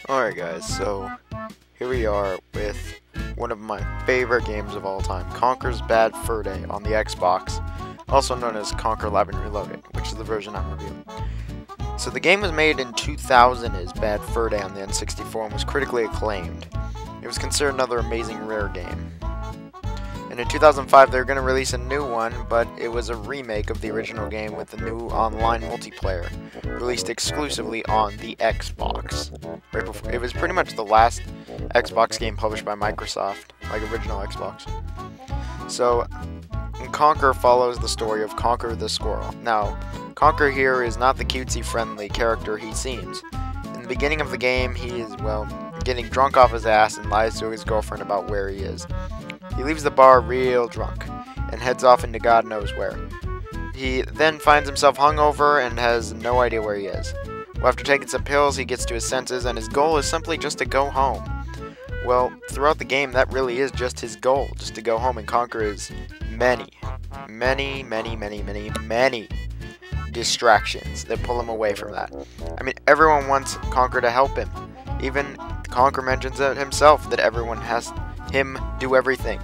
Alright guys, so here we are with one of my favorite games of all time, Conker's Bad Fur Day on the Xbox, also known as Conker Live and Reloaded, which is the version I'm reviewing. So the game was made in 2000 as Bad Fur Day on the N64 and was critically acclaimed. It was considered another amazing rare game. And in 2005 they were going to release a new one, but it was a remake of the original game with the new online multiplayer, released exclusively on the Xbox. Right before, it was pretty much the last Xbox game published by Microsoft, like original Xbox. So, Conker follows the story of Conker the Squirrel. Now, Conker here is not the cutesy friendly character he seems. In the beginning of the game, he is, well, getting drunk off his ass and lies to his girlfriend about where he is. He leaves the bar real drunk and heads off into God knows where. He then finds himself hungover and has no idea where he is. Well, after taking some pills, he gets to his senses, and his goal is simply just to go home. Well, throughout the game, that really is just his goal, just to go home and conquer his many distractions that pull him away from that. I mean, everyone wants Conker to help him. Even Conker mentions it himself that everyone has him do everything.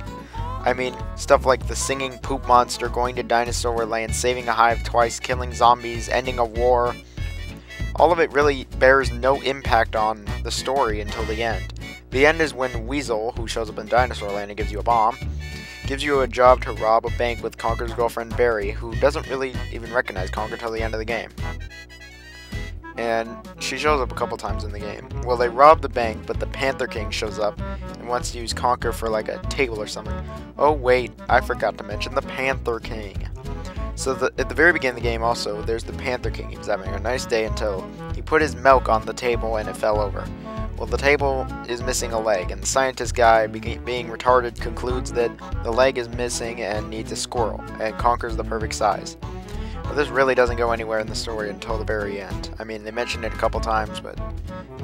I mean, stuff like the singing poop monster, going to Dinosaur Land, saving a hive twice, killing zombies, ending a war. All of it really bears no impact on the story until the end. The end is when Weasel, who shows up in Dinosaur Land and gives you a bomb, gives you a job to rob a bank with Conker's girlfriend Barry, who doesn't really even recognize Conker till the end of the game. And she shows up a couple times in the game. Well, they rob the bank, but the Panther King shows up and wants to use Conker for like a table or something. Oh wait, I forgot to mention the Panther King. So at the very beginning of the game also, there's the Panther King. He was having a nice day until he put his milk on the table and it fell over. Well, the table is missing a leg, and the scientist guy, being retarded, concludes that the leg is missing and needs a squirrel, and Conker's the perfect size. But this really doesn't go anywhere in the story until the very end. I mean, they mentioned it a couple times, but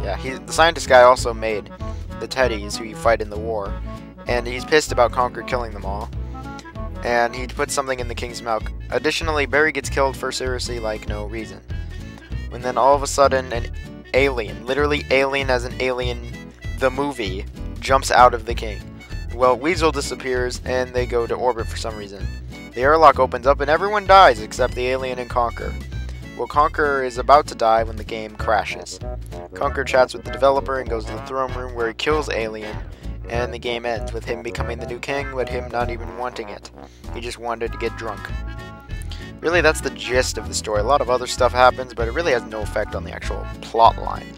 yeah, the scientist guy also made the teddies who you fight in the war, and he's pissed about Conker killing them all, and he puts something in the king's milk. Additionally, Barry gets killed for seriously like no reason. And then all of a sudden, an alien, literally Alien as an Alien, the movie, jumps out of the king. Well, Weasel disappears, and they go to orbit for some reason. The airlock opens up and everyone dies except the alien and Conker. Well, Conker is about to die when the game crashes. Conker chats with the developer and goes to the throne room where he kills Alien, and the game ends with him becoming the new king, but him not even wanting it. He just wanted to get drunk. Really, that's the gist of the story. A lot of other stuff happens, but it really has no effect on the actual plot line.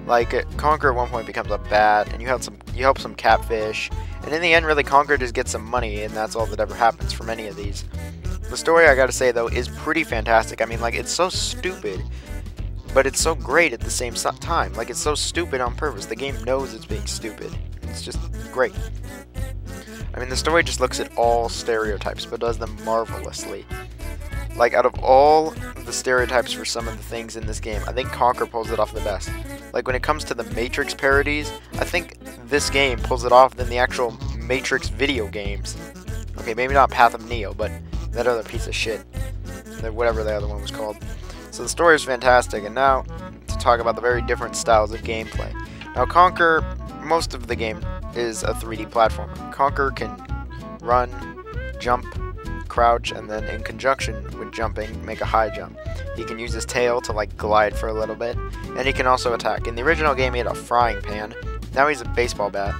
Like, Conker at one point becomes a bat, and you help some catfish, and in the end, really, Conker just gets some money, and that's all that ever happens from any of these. The story, I gotta say, though, is pretty fantastic. I mean, like, it's so stupid, but it's so great at the same time. Like, it's so stupid on purpose. The game knows it's being stupid. It's just great. I mean, the story just looks at all stereotypes, but does them marvelously. Like, out of all the stereotypes for some of the things in this game, I think Conker pulls it off the best. Like, when it comes to the Matrix parodies, I think this game pulls it off than the actual Matrix video games. Okay, maybe not Path of Neo, but that other piece of shit. Whatever the other one was called. So the story is fantastic, and now to talk about the very different styles of gameplay. Now, Conker, most of the game is a 3D platformer. Conker can run, jump, crouch, and then in conjunction with jumping, make a high jump. He can use his tail to like glide for a little bit, and he can also attack. In the original game he had a frying pan, now he's a baseball bat.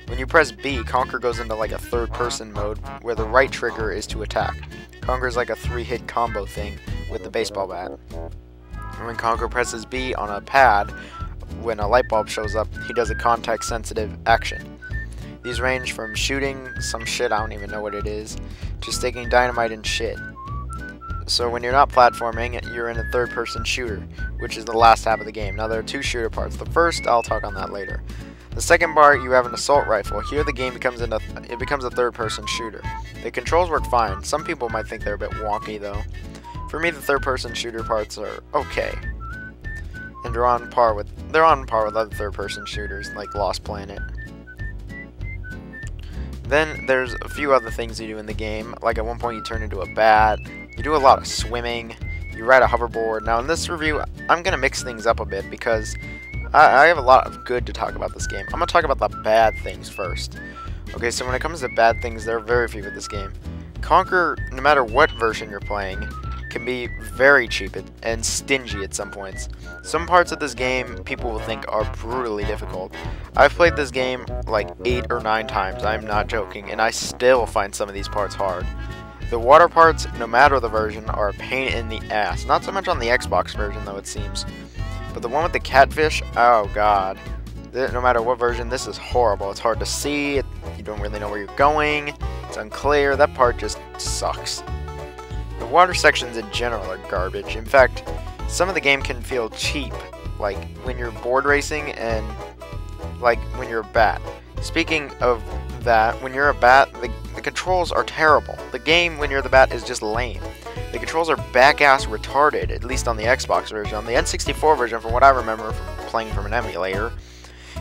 When you press B, Conker goes into like a third person mode where the right trigger is to attack. Conker's like a 3-hit combo thing with the baseball bat. And when Conker presses B on a pad, when a light bulb shows up, he does a context sensitive action. These range from shooting some shit, I don't even know what it is, to sticking dynamite and shit. So when you're not platforming, you're in a third-person shooter, which is the last half of the game. Now there are two shooter parts. The first, I'll talk on that later. The second part, you have an assault rifle. Here the game becomes a third-person shooter. The controls work fine. Some people might think they're a bit wonky though. For me, the third-person shooter parts are okay, and they're on par with other third-person shooters like Lost Planet. Then there's a few other things you do in the game, like at one point you turn into a bat, you do a lot of swimming, you ride a hoverboard. Now in this review, I'm going to mix things up a bit because I have a lot of good to talk about this game. I'm going to talk about the bad things first. Okay, so when it comes to bad things, there are very few with this game. Conker, no matter what version you're playing, can be very cheap and stingy at some points. Some parts of this game people will think are brutally difficult. I've played this game like 8 or 9 times, I'm not joking, and I still find some of these parts hard. The water parts, no matter the version, are a pain in the ass. Not so much on the Xbox version though, it seems. But the one with the catfish, oh god. No matter what version, this is horrible. It's hard to see, you don't really know where you're going, it's unclear, that part just sucks. The water sections in general are garbage. In fact, some of the game can feel cheap, like when you're board racing and like when you're a bat. Speaking of that, when you're a bat, the controls are terrible. The game when you're the bat is just lame. The controls are back-ass retarded, at least on the Xbox version. On the N64 version, from what I remember from playing from an emulator,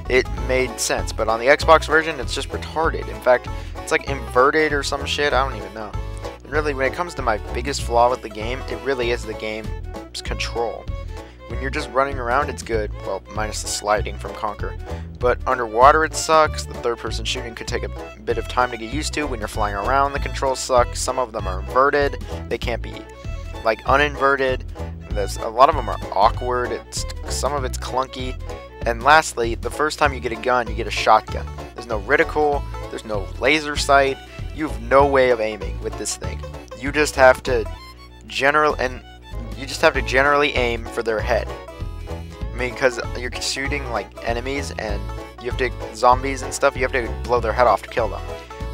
it made sense, but on the Xbox version, it's just retarded. In fact, it's like inverted or some shit, I don't even know. And really, when it comes to my biggest flaw with the game, it really is the game's control. When you're just running around, it's good, well, minus the sliding from Conker. But underwater, it sucks. The third-person shooting could take a bit of time to get used to. When you're flying around, the controls suck. Some of them are inverted. They can't be, like, uninverted. A lot of them are awkward. Some of it's clunky. And lastly, the first time you get a gun, you get a shotgun. There's no reticle, there's no laser sight, you have no way of aiming with this thing. You just have to generally aim for their head. I mean, because you're shooting like enemies and you have to, zombies and stuff, you have to blow their head off to kill them.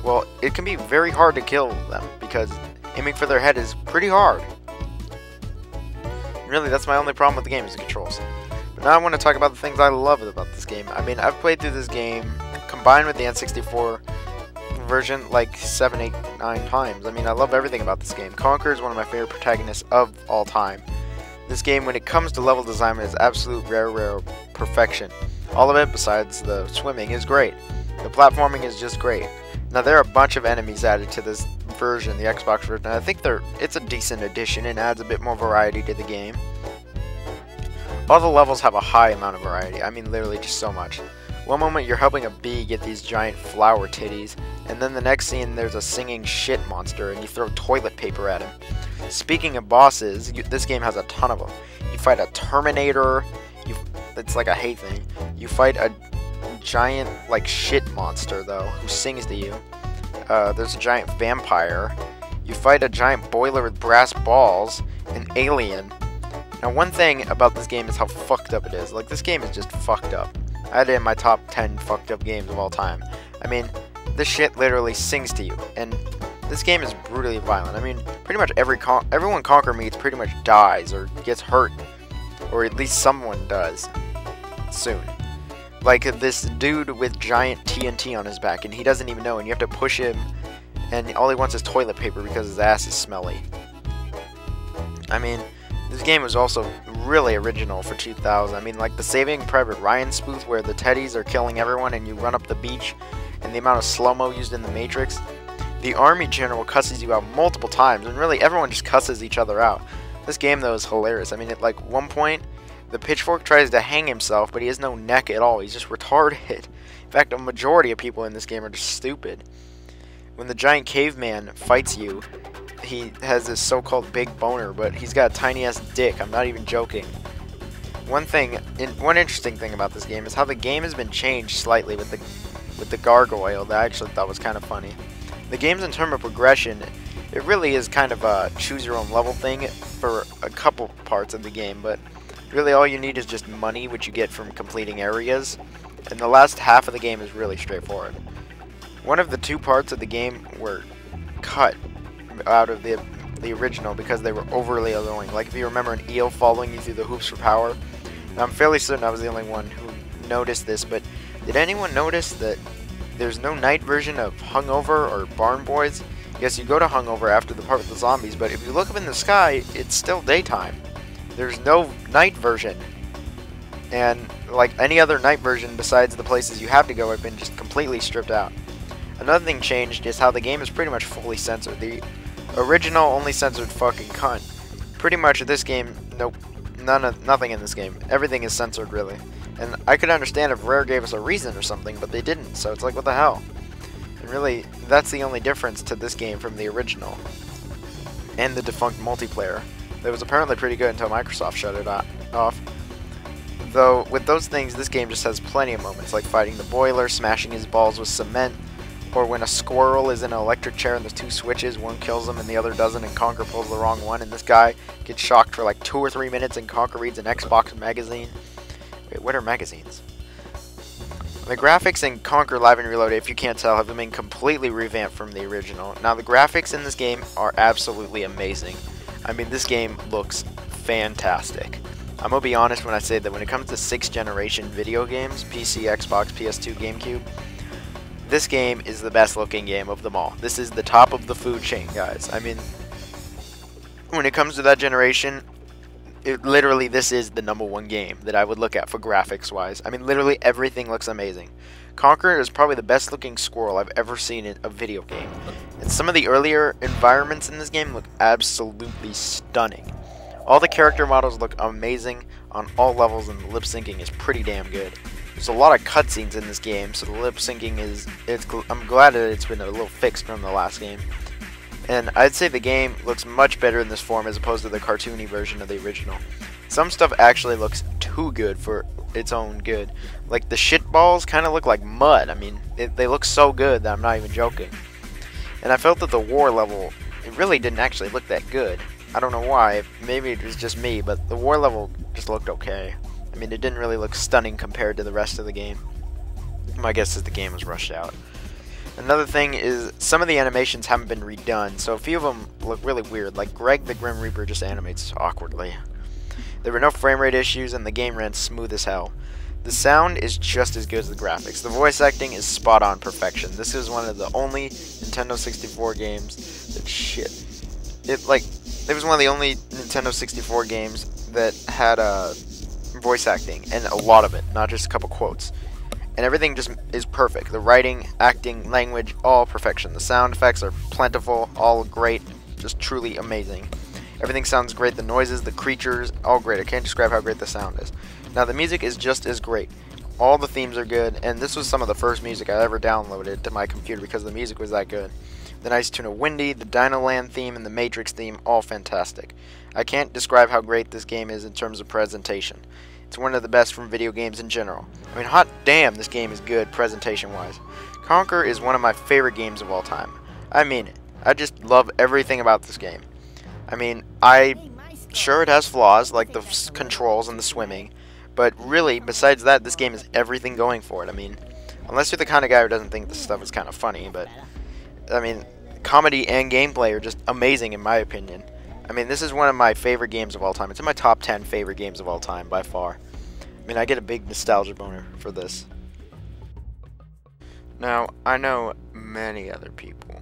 Well, it can be very hard to kill them because aiming for their head is pretty hard. Really, that's my only problem with the game is the controls. Now I want to talk about the things I love about this game. I mean, I've played through this game, combined with the N64 version, like 7, 8, 9 times. I mean, I love everything about this game. Conker is one of my favorite protagonists of all time. This game, when it comes to level design, is absolute rare perfection. All of it, besides the swimming, is great. The platforming is just great. Now, there are a bunch of enemies added to this version, the Xbox version, and I think it's a decent addition and adds a bit more variety to the game. All the levels have a high amount of variety, I mean literally just so much. One moment you're helping a bee get these giant flower titties, and then the next scene there's a singing shit monster and you throw toilet paper at him. Speaking of bosses, this game has a ton of them. You fight a Terminator, it's like a hate thing. You fight a giant like shit monster though, who sings to you. There's a giant vampire. You fight a giant boiler with brass balls, an alien. Now, one thing about this game is how fucked up it is. Like, this game is just fucked up. I had it in my top 10 fucked up games of all time. I mean, this shit literally sings to you, and this game is brutally violent. I mean, pretty much everyone Conker meets pretty much dies or gets hurt, or at least someone does soon. Like this dude with giant TNT on his back, and he doesn't even know, and you have to push him, and all he wants is toilet paper because his ass is smelly. I mean, this game was also really original for 2000. I mean, like the Saving Private Ryan spoof where the teddies are killing everyone and you run up the beach, and the amount of slow-mo used in the Matrix. The army general cusses you out multiple times, and really everyone just cusses each other out. This game, though, is hilarious. I mean, at like one point, the pitchfork tries to hang himself, but he has no neck at all. He's just retarded. In fact, a majority of people in this game are just stupid. When the giant caveman fights you, he has this so-called big boner, but he's got a tiny-ass dick. I'm not even joking. One interesting thing about this game is how the game has been changed slightly with the gargoyle that I actually thought was kind of funny. The game's in terms of progression, it really is kind of a choose-your-own-level thing for a couple parts of the game, but really all you need is just money, which you get from completing areas, and the last half of the game is really straightforward. One of the 2 parts of the game were cut out of the original because they were overly annoying. Like if you remember an eel following you through the hoops for power. Now, I'm fairly certain I was the only one who noticed this, but did anyone notice that there's no night version of Hungover or Barn Boys? Yes, you go to Hungover after the part with the zombies, but if you look up in the sky, it's still daytime. There's no night version. And like any other night version besides the places you have to go have been just completely stripped out. Another thing changed is how the game is pretty much fully censored. The original only censored fucking cunt. Pretty much this game, nope, Nothing in this game. Everything is censored, really. And I could understand if Rare gave us a reason or something, but they didn't, so it's like, what the hell? And really, that's the only difference to this game from the original. And the defunct multiplayer. That was apparently pretty good until Microsoft shut it off. Though, with those things, this game just has plenty of moments, like fighting the boiler, smashing his balls with cement, or when a squirrel is in an electric chair and there's two switches, one kills him and the other doesn't, and Conker pulls the wrong one, and this guy gets shocked for like 2 or 3 minutes, and Conker reads an Xbox magazine. Wait, what are magazines? The graphics in Conker Live and Reloaded, if you can't tell, have been completely revamped from the original. Now, the graphics in this game are absolutely amazing. I mean, this game looks fantastic. I'm gonna be honest when I say that when it comes to 6th generation video games, PC, Xbox, PS2, GameCube, this game is the best looking game of them all. This is the top of the food chain, guys. I mean, when it comes to that generation, literally this is the #1 game that I would look at for graphics wise. I mean, literally everything looks amazing. Conker is probably the best looking squirrel I've ever seen in a video game. And some of the earlier environments in this game look absolutely stunning. All the character models look amazing on all levels, and the lip syncing is pretty damn good. There's a lot of cutscenes in this game, so the lip syncing I'm glad that it's been a little fixed from the last game. And I'd say the game looks much better in this form as opposed to the cartoony version of the original. Some stuff actually looks too good for its own good. Like the shit balls kind of look like mud. I mean, they look so good that I'm not even joking. And I felt that the war level, it really didn't actually look that good. I don't know why, maybe it was just me, but the war level just looked okay. I mean, it didn't really look stunning compared to the rest of the game. My guess is the game was rushed out. Another thing is, some of the animations haven't been redone, so a few of them look really weird, like Greg the Grim Reaper just animates awkwardly. There were no frame rate issues, and the game ran smooth as hell. The sound is just as good as the graphics. The voice acting is spot on perfection. This is one of the only Nintendo 64 games that it was one of the only Nintendo 64 games that had voice acting, and a lot of it, not just a couple quotes. And everything just is perfect. The writing, acting, language, all perfection. The sound effects are plentiful, all great, just truly amazing. Everything sounds great. The noises, the creatures, all great. I can't describe how great the sound is. Now, the music is just as great. All the themes are good, and this was some of the first music I ever downloaded to my computer because the music was that good. The Nice Tune of Windy, the Dino Land theme, and the Matrix theme, all fantastic. I can't describe how great this game is in terms of presentation. It's one of the best from video games in general. I mean, hot damn, this game is good presentation-wise. Conker is one of my favorite games of all time. I mean it. I just love everything about this game. I mean, sure it has flaws, like the controls and the swimming, but really, besides that, this game has everything going for it. I mean, unless you're the kind of guy who doesn't think this stuff is kind of funny, but, I mean, comedy and gameplay are just amazing in my opinion. I mean, this is one of my favorite games of all time. It's in my top 10 favorite games of all time, by far. I mean, I get a big nostalgia boner for this. Now, I know many other people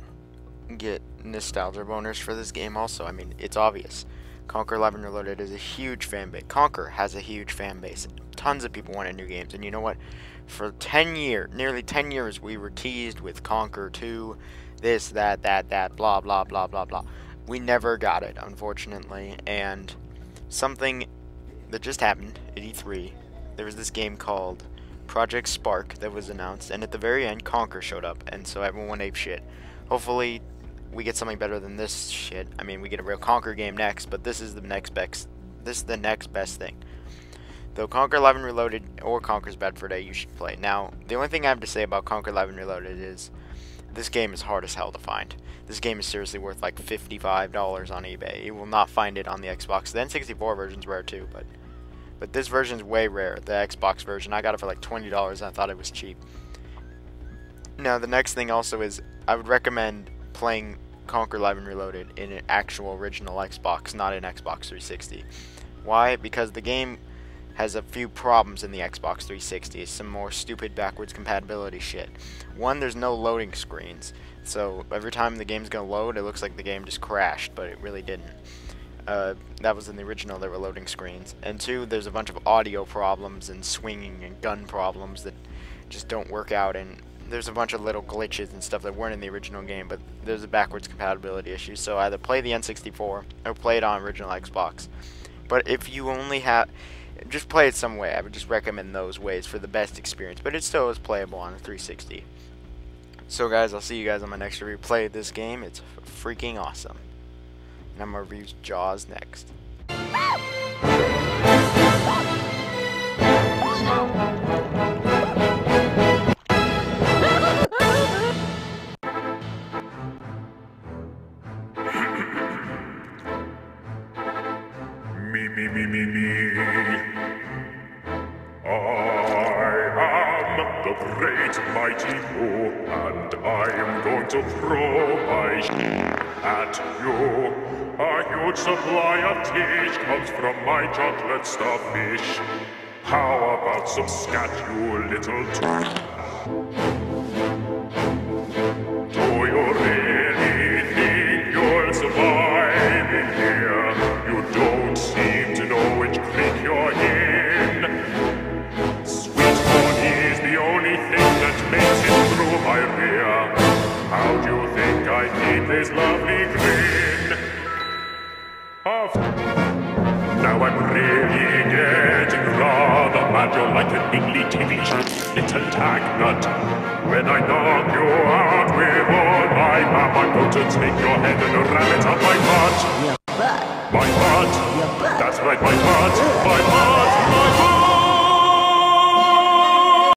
get nostalgia boners for this game also. I mean, it's obvious. Conker Live and Reloaded is a huge fan base. Conker has a huge fan base. Tons of people wanted new games. And you know what? For nearly 10 years, we were teased with Conker 2, this, that, blah, blah, blah, blah, blah. We never got it, unfortunately, and something that just happened at E3, there was this game called Project Spark that was announced, and at the very end, Conker showed up, and so everyone went apeshit. Hopefully, we get something better than this shit. I mean, we get a real Conker game next, but this is the next best thing. Though Conker Live and Reloaded or Conker's Bad Fur Day, you should play. Now, the only thing I have to say about Conker Live and Reloaded is this game is hard as hell to find. This game is seriously worth like $55 on eBay. You will not find it on the Xbox. The N64 version's rare too, but this version's way rare. The Xbox version, I got it for like $20 and I thought it was cheap. Now, the next thing also is I would recommend playing Conker Live and Reloaded in an actual original Xbox, not an Xbox 360. Why? Because the game has a few problems in the Xbox 360. Some more stupid backwards compatibility shit. One, there's no loading screens. So every time the game's gonna load, it looks like the game just crashed, but it really didn't. That was in the original, there were loading screens. And two, there's a bunch of audio problems and swinging and gun problems that just don't work out, and there's a bunch of little glitches and stuff that weren't in the original game, but there's a backwards compatibility issue. So either play the N64 or play it on original Xbox. But if you only have, just play it some way. I would just recommend those ways for the best experience. But it still is playable on a 360. So guys, I'll see you guys on my next review. Play this game. It's freaking awesome. And I'm going to review Jaws next. Me. I am the great mighty Who, and I am going to throw my at you. A huge supply of teach comes from my chocolate stuffed fish. How about some scat, you little Do you really think you'll survive in here? You don't seem to know which creek you're in. Sweet corn is the only thing that makes it through my rear. How do you think I keep this lovely grin? Now I'm really getting rather mad. You're like an niggly tiggly little tag nut. When I knock you out with all my map, I'm going to take your head and ram it up my butt. My butt. That's right, my butt. My butt.